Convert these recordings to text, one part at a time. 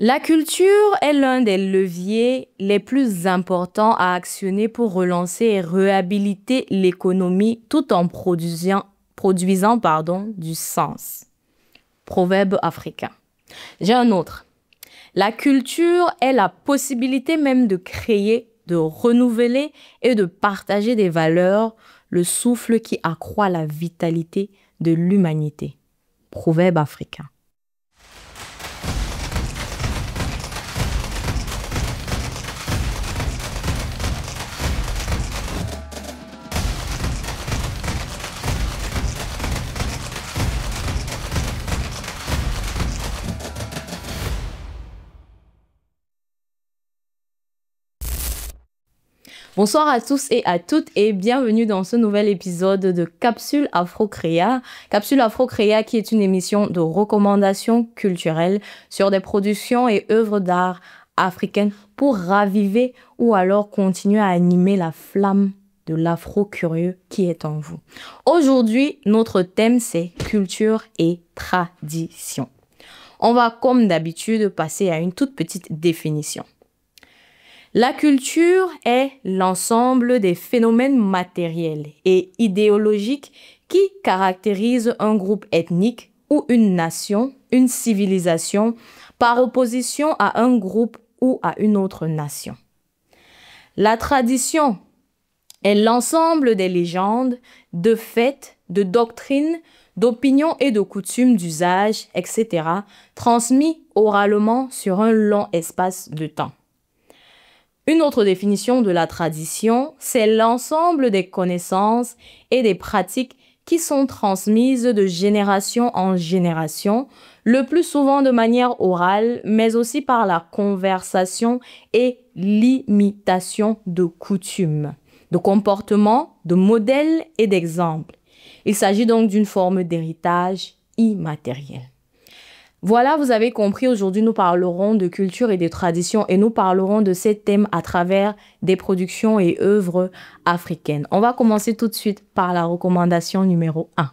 La culture est l'un des leviers les plus importants à actionner pour relancer et réhabiliter l'économie tout en produisant du sens. Proverbe africain. J'ai un autre. La culture est la possibilité même de créer, de renouveler et de partager des valeurs, le souffle qui accroît la vitalité de l'humanité. Proverbe africain. Bonsoir à tous et à toutes et bienvenue dans ce nouvel épisode de Capsule Afro-Créa. Capsule Afro-Créa qui est une émission de recommandations culturelles sur des productions et œuvres d'art africaines pour raviver ou alors continuer à animer la flamme de l'afro-curieux qui est en vous. Aujourd'hui, notre thème c'est culture et tradition. On va comme d'habitude passer à une toute petite définition. La culture est l'ensemble des phénomènes matériels et idéologiques qui caractérisent un groupe ethnique ou une nation, une civilisation, par opposition à un groupe ou à une autre nation. La tradition est l'ensemble des légendes, de faits, de doctrines, d'opinions et de coutumes d'usage, etc., transmis oralement sur un long espace de temps. Une autre définition de la tradition, c'est l'ensemble des connaissances et des pratiques qui sont transmises de génération en génération, le plus souvent de manière orale, mais aussi par la conversation et l'imitation de coutumes, de comportements, de modèles et d'exemples. Il s'agit donc d'une forme d'héritage immatériel. Voilà, vous avez compris, aujourd'hui nous parlerons de culture et de tradition et nous parlerons de ces thèmes à travers des productions et œuvres africaines. On va commencer tout de suite par la recommandation numéro 1.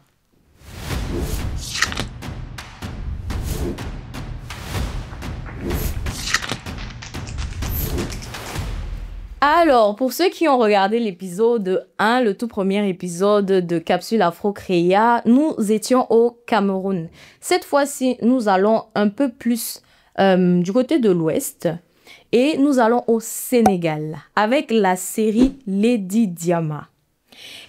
Alors, pour ceux qui ont regardé l'épisode 1, le tout premier épisode de Capsule Afro-Créa, nous étions au Cameroun. Cette fois-ci, nous allons un peu plus du côté de l'Ouest et nous allons au Sénégal avec la série Lady Diama.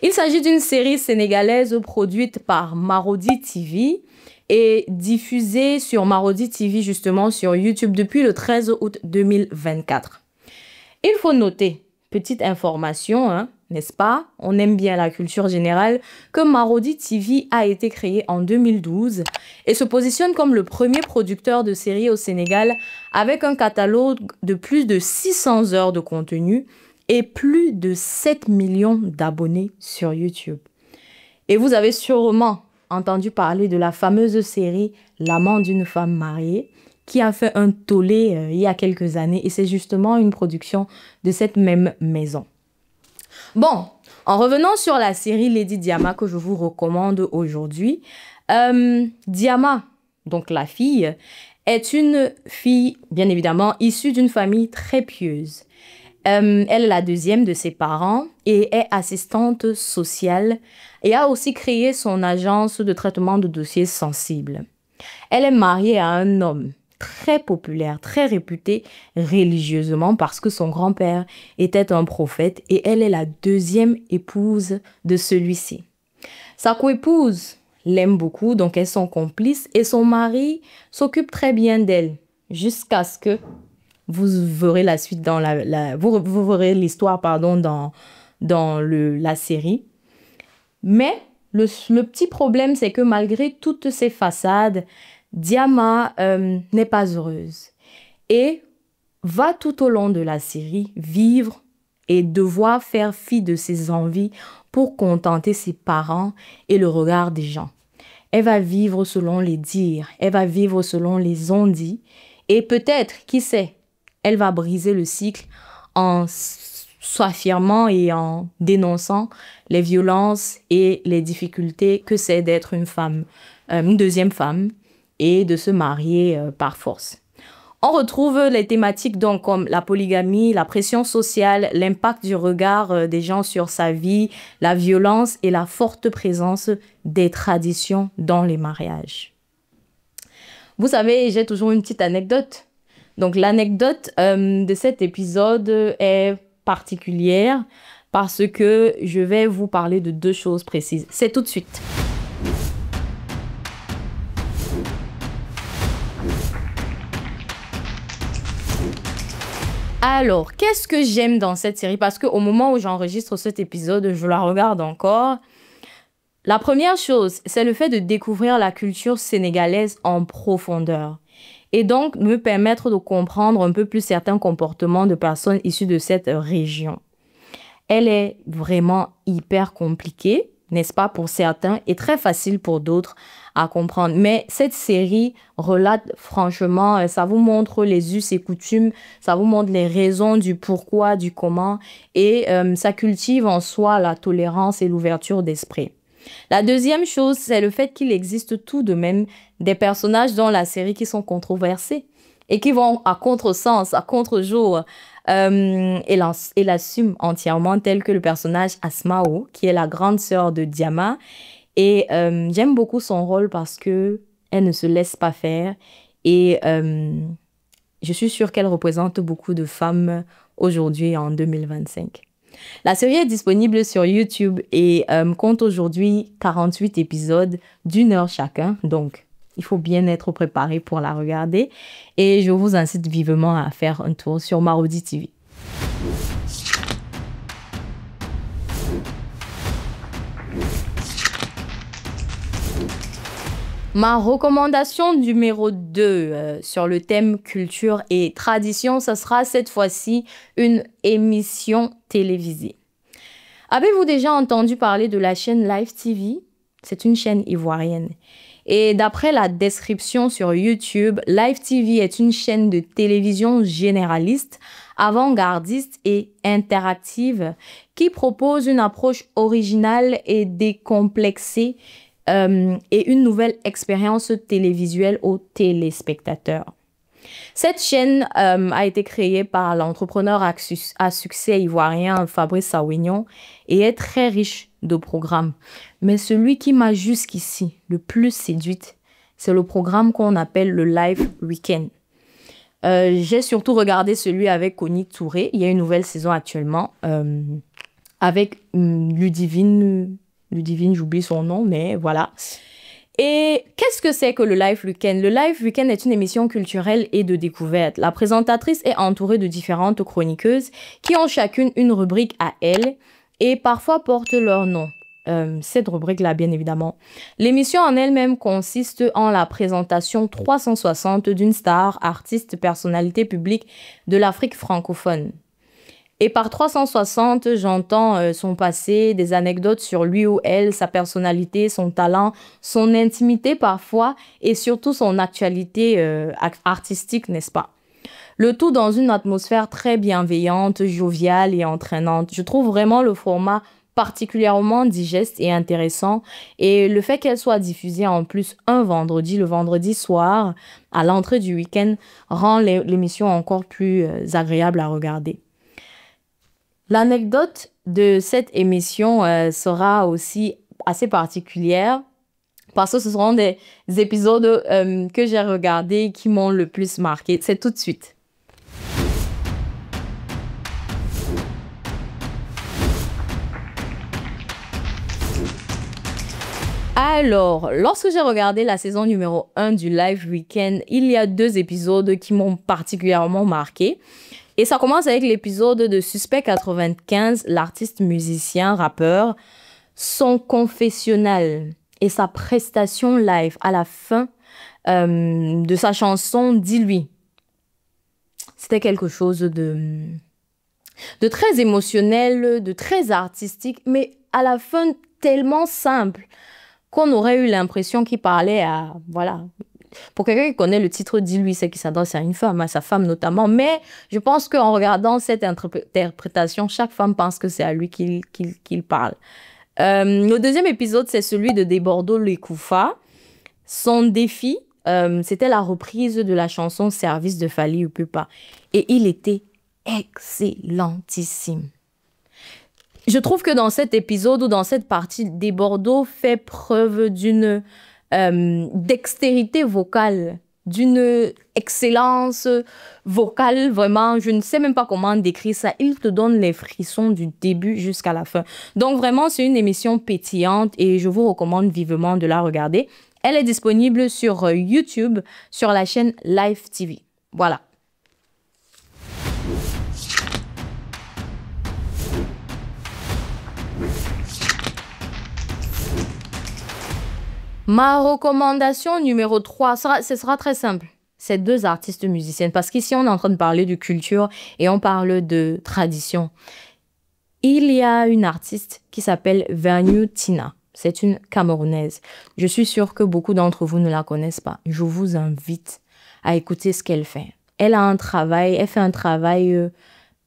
Il s'agit d'une série sénégalaise produite par Marodi TV et diffusée sur Marodi TV justement sur YouTube depuis le 13 août 2024. Il faut noter, petite information, n'est-ce pas? On aime bien la culture générale, que Marodi TV a été créé en 2012 et se positionne comme le premier producteur de séries au Sénégal avec un catalogue de plus de 600 heures de contenu et plus de 7 millions d'abonnés sur YouTube. Et vous avez sûrement entendu parler de la fameuse série L'amant d'une femme mariée, qui a fait un tollé il y a quelques années et c'est justement une production de cette même maison. Bon, en revenant sur la série Lady Diama que je vous recommande aujourd'hui, Diama, donc la fille, est une fille bien évidemment issue d'une famille très pieuse. Elle est la deuxième de ses parents et est assistante sociale et a aussi créé son agence de traitement de dossiers sensibles. Elle est mariée à un homme très populaire, très réputé religieusement parce que son grand-père était un prophète et elle est la deuxième épouse de celui-ci. Sa coépouse l'aime beaucoup, donc elles sont complices et son mari s'occupe très bien d'elle jusqu'à ce que vous verrez la suite dans vous verrez l'histoire dans la série. Mais le petit problème, c'est que malgré toutes ces façades, Diama n'est pas heureuse et va tout au long de la série vivre et devoir faire fi de ses envies pour contenter ses parents et le regard des gens. Elle va vivre selon les dires, elle va vivre selon les on-dit et peut-être, qui sait, elle va briser le cycle en s'affirmant et en dénonçant les violences et les difficultés que c'est d'être une femme, une deuxième femme, et de se marier par force. On retrouve les thématiques donc comme la polygamie, la pression sociale, l'impact du regard des gens sur sa vie, la violence et la forte présence des traditions dans les mariages. Vous savez, j'ai toujours une petite anecdote. Donc l'anecdote de cet épisode est particulière parce que je vais vous parler de deux choses précises. C'est tout de suite. Alors, qu'est-ce que j'aime dans cette série? Parce qu'au moment où j'enregistre cet épisode, je la regarde encore. La première chose, c'est le fait de découvrir la culture sénégalaise en profondeur. Et donc, me permettre de comprendre un peu plus certains comportements de personnes issues de cette région. Elle est vraiment hyper compliquée, n'est-ce pas, pour certains, et très facile pour d'autres à comprendre. Mais cette série relate franchement, ça vous montre les us et coutumes, ça vous montre les raisons du pourquoi, du comment, et ça cultive en soi la tolérance et l'ouverture d'esprit. La deuxième chose, c'est le fait qu'il existe tout de même des personnages dans la série qui sont controversés et qui vont à contresens, à contre-jour, et l'assume entièrement, tel que le personnage Asmao, qui est la grande sœur de Diama. Et j'aime beaucoup son rôle parce que elle ne se laisse pas faire. Et je suis sûre qu'elle représente beaucoup de femmes aujourd'hui en 2025. La série est disponible sur YouTube et compte aujourd'hui 48 épisodes d'1 heure chacun. Donc, il faut bien être préparé pour la regarder. Et je vous incite vivement à faire un tour sur Marodi TV. Ma recommandation numéro 2 sur le thème culture et tradition, ce sera cette fois-ci une émission télévisée. Avez-vous déjà entendu parler de la chaîne Live TV? C'est une chaîne ivoirienne. Et d'après la description sur YouTube, Live TV est une chaîne de télévision généraliste, avant-gardiste et interactive qui propose une approche originale et décomplexée et une nouvelle expérience télévisuelle aux téléspectateurs. Cette chaîne a été créée par l'entrepreneur à succès ivoirien Fabrice Awignon et est très riche de programmes. Mais celui qui m'a jusqu'ici le plus séduite, c'est le programme qu'on appelle le Live Weekend. J'ai surtout regardé celui avec Connie Touré. Il y a une nouvelle saison actuellement avec Ludivine, j'oublie son nom, mais voilà. Et qu'est-ce que c'est que le Live Weekend? Le Live Weekend est une émission culturelle et de découverte. La présentatrice est entourée de différentes chroniqueuses qui ont chacune une rubrique à elle et parfois portent leur nom. Cette rubrique-là, bien évidemment. L'émission en elle-même consiste en la présentation 360 d'une star, artiste, personnalité publique de l'Afrique francophone. Et par 360, j'entends son passé, des anecdotes sur lui ou elle, sa personnalité, son talent, son intimité parfois et surtout son actualité artistique, n'est-ce pas? Le tout dans une atmosphère très bienveillante, joviale et entraînante. Je trouve vraiment le format particulièrement digeste et intéressant. Et le fait qu'elle soit diffusée en plus un vendredi, le vendredi soir, à l'entrée du week-end, rend l'émission encore plus agréable à regarder. L'anecdote de cette émission sera aussi assez particulière parce que ce seront des épisodes que j'ai regardés qui m'ont le plus marqué. C'est tout de suite. Alors, lorsque j'ai regardé la saison numéro 1 du Live Weekend, il y a 2 épisodes qui m'ont particulièrement marqué. Et ça commence avec l'épisode de Suspect 95, l'artiste musicien, rappeur, son confessionnal et sa prestation live à la fin de sa chanson « Dis-lui ». C'était quelque chose de très émotionnel, de très artistique, mais à la fin tellement simple qu'on aurait eu l'impression qu'il parlait à... Voilà. Pour quelqu'un qui connaît le titre, dis-lui, c'est qu'il s'adresse à une femme, à sa femme notamment. Mais je pense qu'en regardant cette interprétation, chaque femme pense que c'est à lui qu'il parle. Le deuxième épisode, c'est celui de Debordo Lekoufa. Son défi, C'était la reprise de la chanson Service de Fally Ipupa. Et il était excellentissime. Je trouve que dans cet épisode ou dans cette partie, Desbordeaux fait preuve d'une dextérité vocale, d'une excellence vocale, vraiment, je ne sais même pas comment décrire ça. Il te donne les frissons du début jusqu'à la fin. Donc vraiment, c'est une émission pétillante et je vous recommande vivement de la regarder. Elle est disponible sur YouTube, sur la chaîne Live TV. Voilà. Ma recommandation numéro 3, ce sera très simple. C'est deux artistes musiciennes. Parce qu'ici, on est en train de parler de culture et on parle de tradition. Il y a une artiste qui s'appelle Vernieu Tina. C'est une Camerounaise. Je suis sûre que beaucoup d'entre vous ne la connaissent pas. Je vous invite à écouter ce qu'elle fait. Elle fait un travail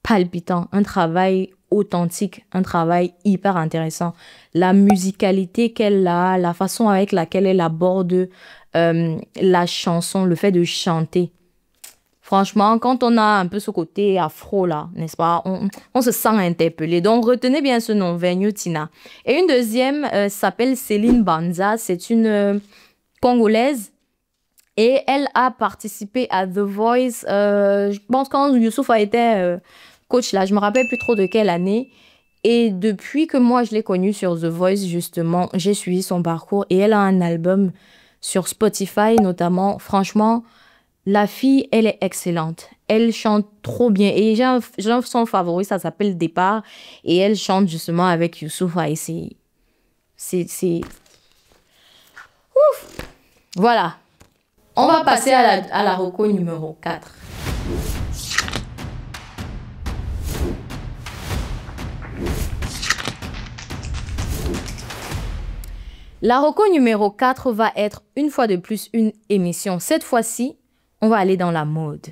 palpitant, un travail authentique, un travail hyper intéressant. La musicalité qu'elle a, la façon avec laquelle elle aborde la chanson, le fait de chanter. Franchement, quand on a un peu ce côté afro là, n'est-ce pas, on se sent interpellé. Donc, retenez bien ce nom, Vernieu Tina. Et une deuxième s'appelle Céline Banza. C'est une Congolaise. Et elle a participé à The Voice, je pense quand Youssouf a été coach là, je me rappelle plus trop de quelle année. Et depuis que moi je l'ai connue sur The Voice, justement, j'ai suivi son parcours et elle a un album sur Spotify notamment. Franchement, la fille, elle est excellente. Elle chante trop bien. Et j'ai son favori, ça s'appelle Départ. Et elle chante justement avec Youssouf. Et c'est... Ouf! Voilà. On va passer à la reco numéro 4. La reco numéro 4 va être une fois de plus une émission. Cette fois-ci, on va aller dans la mode.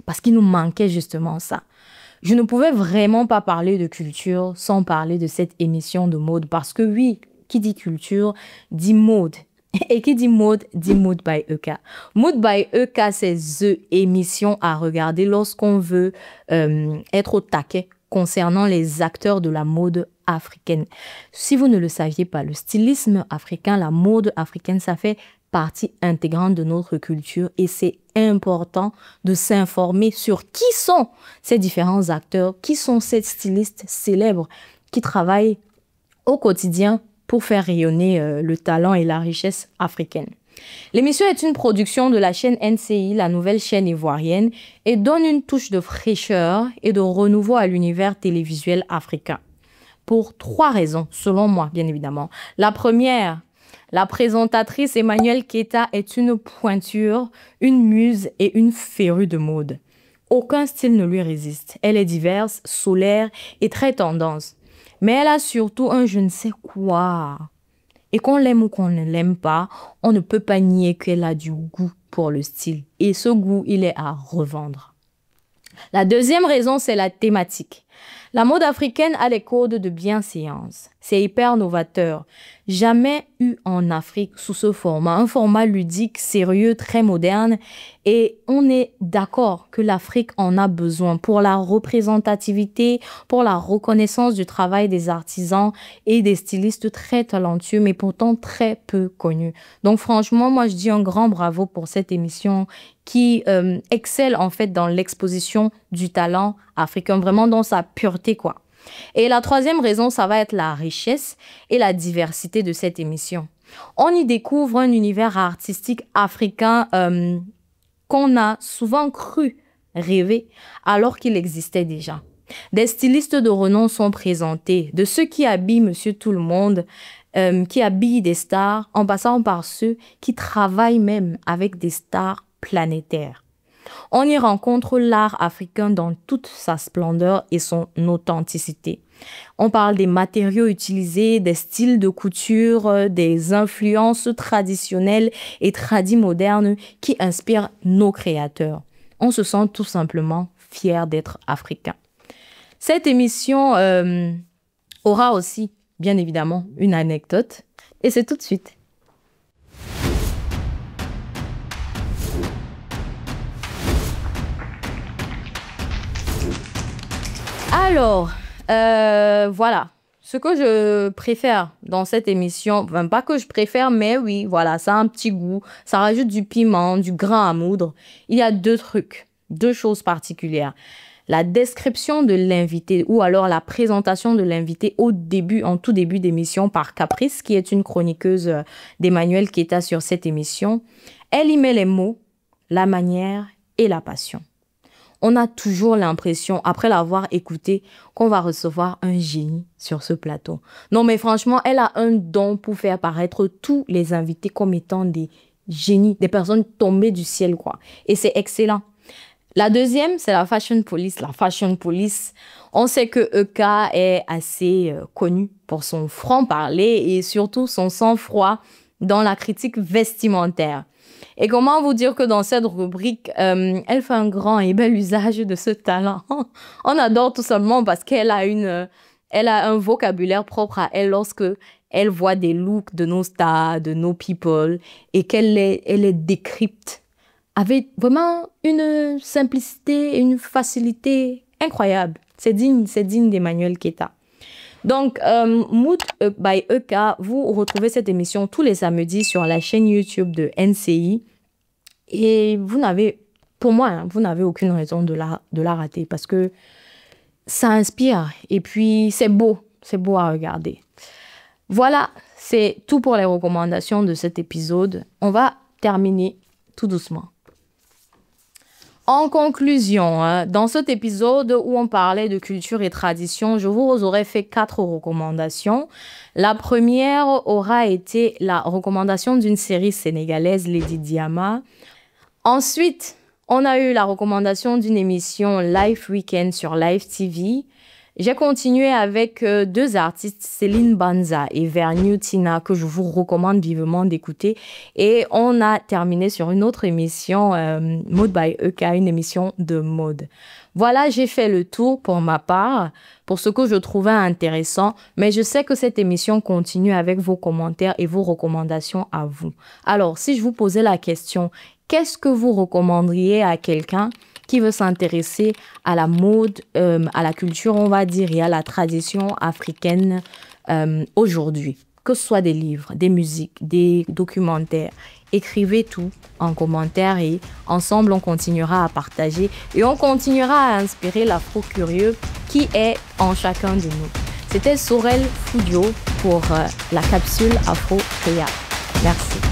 Parce qu'il nous manquait justement ça. Je ne pouvais vraiment pas parler de culture sans parler de cette émission de mode. Parce que oui, qui dit culture, dit mode. Et qui dit mode by EK. Mode by EK, c'est the émission à regarder lorsqu'on veut être au taquet concernant les acteurs de la mode africaine. Si vous ne le saviez pas, le stylisme africain, la mode africaine, ça fait partie intégrante de notre culture et c'est important de s'informer sur qui sont ces différents acteurs, qui sont ces stylistes célèbres qui travaillent au quotidien pour faire rayonner le talent et la richesse africaine. L'émission est une production de la chaîne NCI, la nouvelle chaîne ivoirienne, et donne une touche de fraîcheur et de renouveau à l'univers télévisuel africain. Pour 3 raisons, selon moi, bien évidemment. La première, la présentatrice Emmanuelle Keita est une pointure, une muse et une férue de mode. Aucun style ne lui résiste. Elle est diverse, solaire et très tendance. Mais elle a surtout un je ne sais quoi. Et qu'on l'aime ou qu'on ne l'aime pas, on ne peut pas nier qu'elle a du goût pour le style. Et ce goût, il est à revendre. La deuxième raison, c'est la thématique. La mode africaine a les codes de bienséance. C'est hyper novateur. Jamais eu en Afrique sous ce format. Un format ludique, sérieux, très moderne. Et on est d'accord que l'Afrique en a besoin pour la représentativité, pour la reconnaissance du travail des artisans et des stylistes très talentueux, mais pourtant très peu connus. Donc franchement, moi je dis un grand bravo pour cette émission qui excelle en fait dans l'exposition du talent africain, vraiment dans sa pureté quoi. Et la troisième raison, ça va être la richesse et la diversité de cette émission. On y découvre un univers artistique africain qu'on a souvent cru rêver alors qu'il existait déjà. Des stylistes de renom sont présentés, de ceux qui habillent Monsieur Tout-le-Monde, qui habillent des stars, en passant par ceux qui travaillent même avec des stars planétaires. On y rencontre l'art africain dans toute sa splendeur et son authenticité. On parle des matériaux utilisés, des styles de couture, des influences traditionnelles et modernes qui inspirent nos créateurs. On se sent tout simplement fier d'être africain. Cette émission aura aussi, bien évidemment, une anecdote. Et c'est tout de suite. Alors, voilà. Ce que je préfère dans cette émission, enfin, pas que je préfère, mais oui, voilà, ça a un petit goût, ça rajoute du piment, du grain à moudre. Il y a deux trucs, deux choses particulières. La description de l'invité ou alors la présentation de l'invité au début, en tout début d'émission par Caprice, qui est une chroniqueuse d'Emmanuel Keta sur cette émission. Elle y met les mots, la manière et la passion. On a toujours l'impression, après l'avoir écouté, qu'on va recevoir un génie sur ce plateau. Non, mais franchement, elle a un don pour faire paraître tous les invités comme étant des génies, des personnes tombées du ciel, quoi. Et c'est excellent. La deuxième, c'est la Fashion Police. La Fashion Police, on sait que EK est assez connu pour son franc-parler et surtout son sang-froid dans la critique vestimentaire. Et comment vous dire que dans cette rubrique, elle fait un grand et bel usage de ce talent. On adore tout simplement parce qu'elle a elle a un vocabulaire propre à elle lorsque elle voit des looks de nos stars, de nos people et elle les décrypte avec vraiment une simplicité et une facilité incroyable. C'est digne d'Emmanuel Keta. Donc, Mood by EK, vous retrouvez cette émission tous les samedis sur la chaîne YouTube de NCI. Et pour moi, hein, vous n'avez aucune raison de la rater parce que ça inspire et puis c'est beau à regarder. Voilà, c'est tout pour les recommandations de cet épisode. On va terminer tout doucement. En conclusion, hein, dans cet épisode où on parlait de culture et tradition, je vous aurais fait 4 recommandations. La première aura été la recommandation d'une série sénégalaise, Lady Diama. Ensuite, on a eu la recommandation d'une émission Live Weekend sur Live TV. J'ai continué avec 2 artistes, Céline Banza et Vernieu Tina, que je vous recommande vivement d'écouter. Et on a terminé sur une autre émission, Mode by EK, une émission de mode. Voilà, j'ai fait le tour pour ma part, pour ce que je trouvais intéressant. Mais je sais que cette émission continue avec vos commentaires et vos recommandations à vous. Alors, si je vous posais la question, qu'est-ce que vous recommanderiez à quelqu'un qui veut s'intéresser à la mode, à la culture, on va dire, et à la tradition africaine aujourd'hui? Que ce soit des livres, des musiques, des documentaires. Écrivez tout en commentaire et ensemble, on continuera à partager et on continuera à inspirer l'afro-curieux qui est en chacun de nous. C'était Sorel Foudio pour la capsule Afro Créa. Merci.